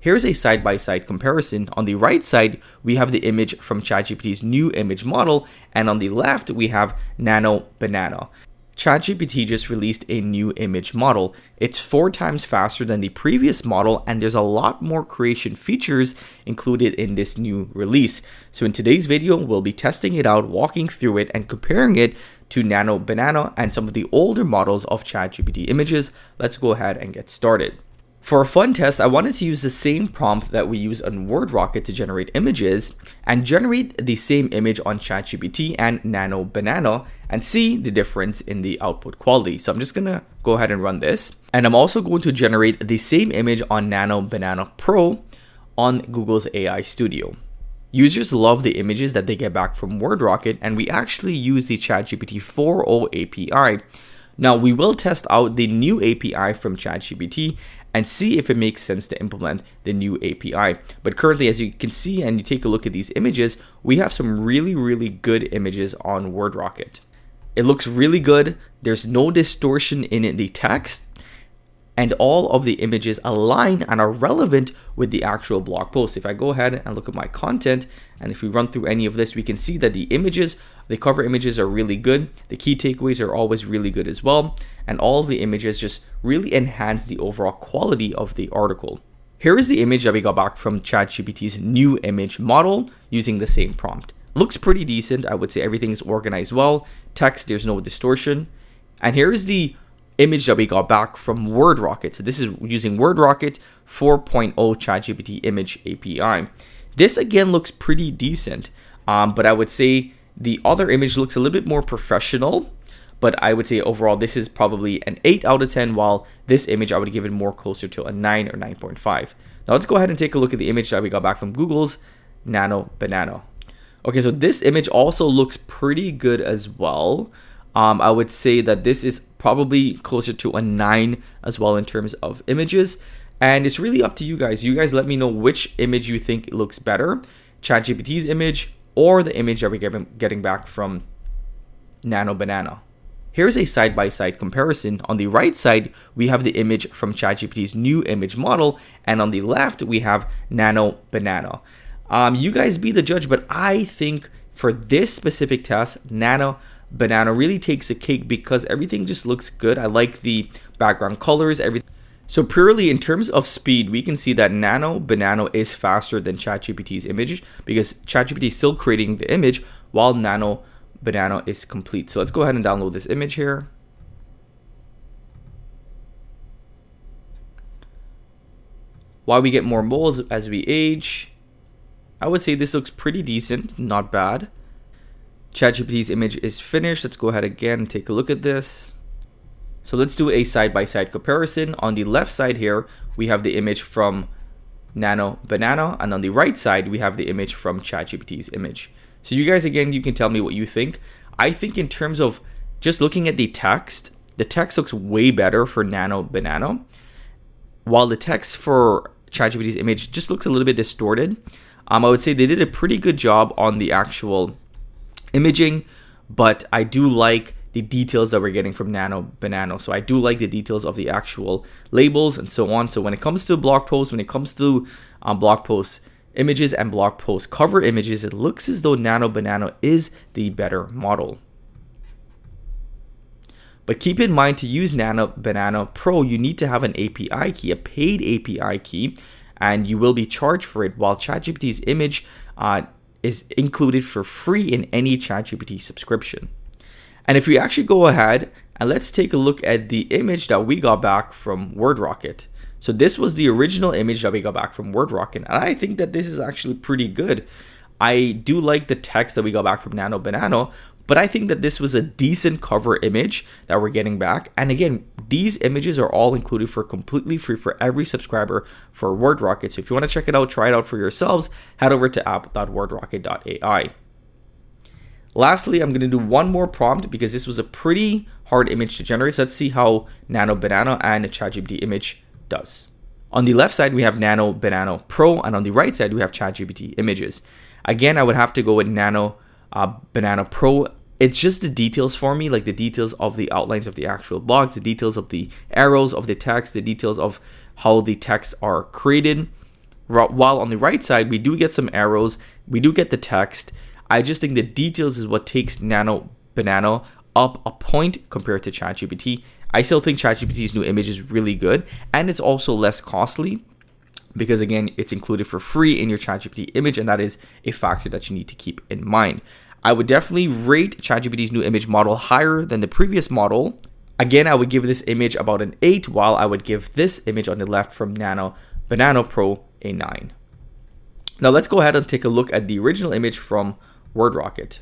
Here's a side-by-side comparison. On the right side, we have the image from ChatGPT's new image model, and on the left, we have Nano Banana. ChatGPT just released a new image model. It's 4 times faster than the previous model, and there's a lot more creation features included in this new release. So in today's video, we'll be testing it out, walking through it, and comparing it to Nano Banana and some of the older models of ChatGPT images. Let's go ahead and get started. For a fun test, I wanted to use the same prompt that we use on WordRocket to generate images and generate the same image on ChatGPT and Nano Banana and see the difference in the output quality. So I'm just gonna go ahead and run this. And I'm also going to generate the same image on Nano Banana Pro on Google's AI Studio. Users love the images that they get back from WordRocket, and we actually use the ChatGPT 4.0 API. Now we will test out the new API from ChatGPT and see if it makes sense to implement the new API. But currently, as you can see and you take a look at these images, we have some really good images on WordRocket. It looks really good. There's no distortion in the text, and all of the images align and are relevant with the actual blog post. If I go ahead and look at my content, and if we run through any of this, we can see that the images, the cover images are really good. The key takeaways are always really good as well. And all of the images just really enhance the overall quality of the article. Here is the image that we got back from ChatGPT's new image model using the same prompt. Looks pretty decent. I would say everything is organized well. Text, there's no distortion. And here is the image that we got back from WordRocket. So this is using WordRocket 4.0 ChatGPT image API. This again looks pretty decent, but I would say the other image looks a little bit more professional. But I would say overall, this is probably an 8 out of 10, while this image I would give it more closer to a 9 or 9.5. Now let's go ahead and take a look at the image that we got back from Google's Nano Banana. Okay, so this image also looks pretty good as well. I would say that this is probably closer to a 9 as well in terms of images. And it's really up to you guys. You guys let me know which image you think looks better, ChatGPT's image or the image that we're getting back from Nano Banana. Here's a side-by-side comparison. On the right side, we have the image from ChatGPT's new image model, and on the left, we have Nano Banana. You guys be the judge, but I think for this specific test, Nano Banana really takes a cake because everything just looks good. I like the background colors, everything. So purely in terms of speed, we can see that Nano Banana is faster than ChatGPT's image because ChatGPT is still creating the image while Nano Banana is complete. So let's go ahead and download this image here. While we get more moles as we age, I would say this looks pretty decent, not bad. ChatGPT's image is finished. Let's go ahead again and take a look at this. So let's do a side-by-side comparison. On the left side here, we have the image from Nano Banana, and on the right side, we have the image from ChatGPT's image. So you guys, again, you can tell me what you think. I think in terms of just looking at the text looks way better for Nano Banana, while the text for ChatGPT's image just looks a little bit distorted. I would say they did a pretty good job on the actual imaging, but I do like the details that we're getting from Nano Banana. So I do like the details of the actual labels and so on. So when it comes to blog posts, blog posts images and blog post cover images, it looks as though Nano Banana is the better model. But keep in mind, to use Nano Banana Pro, you need to have an API key, a paid API key, and you will be charged for it, while ChatGPT's image is included for free in any ChatGPT subscription. And if we actually go ahead and let's take a look at the image that we got back from WordRocket. So this was the original image that we got back from WordRocket, and I think that this is actually pretty good. I do like the text that we got back from Nano Banana, but I think that this was a decent cover image that we're getting back. And again, these images are all included for completely free for every subscriber for WordRocket. So if you want to check it out, try it out for yourselves, head over to app.wordrocket.ai. Lastly, I'm going to do one more prompt because this was a pretty hard image to generate. So let's see how Nano Banana and ChatGPT image does. On the left side, we have Nano Banana Pro, and on the right side, we have ChatGPT images. Again, I would have to go with Nano Banana Pro. It's just the details for me, like the details of the outlines of the actual blogs, the details of the arrows of the text, the details of how the texts are created. While on the right side, we do get some arrows, we do get the text. I just think the details is what takes Nano Banana up a point compared to ChatGPT. I still think ChatGPT's new image is really good, and it's also less costly because, again, it's included for free in your ChatGPT image, and that is a factor that you need to keep in mind. I would definitely rate ChatGPT's new image model higher than the previous model. Again, I would give this image about an 8, while I would give this image on the left from Nano Banana Pro a 9. Now let's go ahead and take a look at the original image from WordRocket.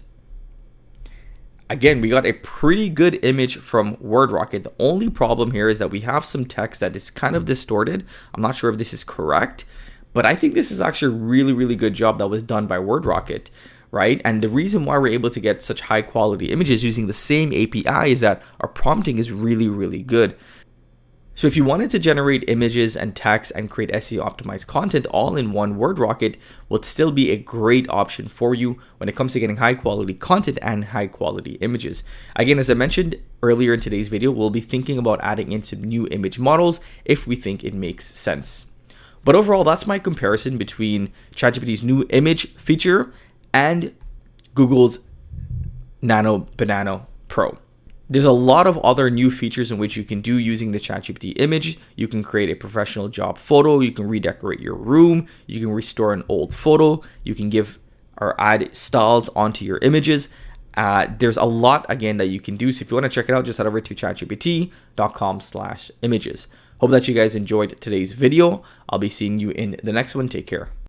Again, we got a pretty good image from WordRocket. The only problem here is that we have some text that is kind of distorted. I'm not sure if this is correct, but I think this is actually a really, really good job that was done by WordRocket, right? And the reason why we're able to get such high quality images using the same API is that our prompting is really, really good. So if you wanted to generate images and text and create SEO optimized content all in one, WordRocket would still be a great option for you when it comes to getting high quality content and high quality images. Again, as I mentioned earlier in today's video, we'll be thinking about adding in some new image models if we think it makes sense. But overall, that's my comparison between ChatGPT's new image feature and Google's Nano Banana Pro. There's a lot of other new features in which you can do using the ChatGPT image. You can create a professional job photo. You can redecorate your room. You can restore an old photo. You can give or add styles onto your images. There's a lot, again, that you can do. So if you want to check it out, just head over to chatgpt.com/images. Hope that you guys enjoyed today's video. I'll be seeing you in the next one. Take care.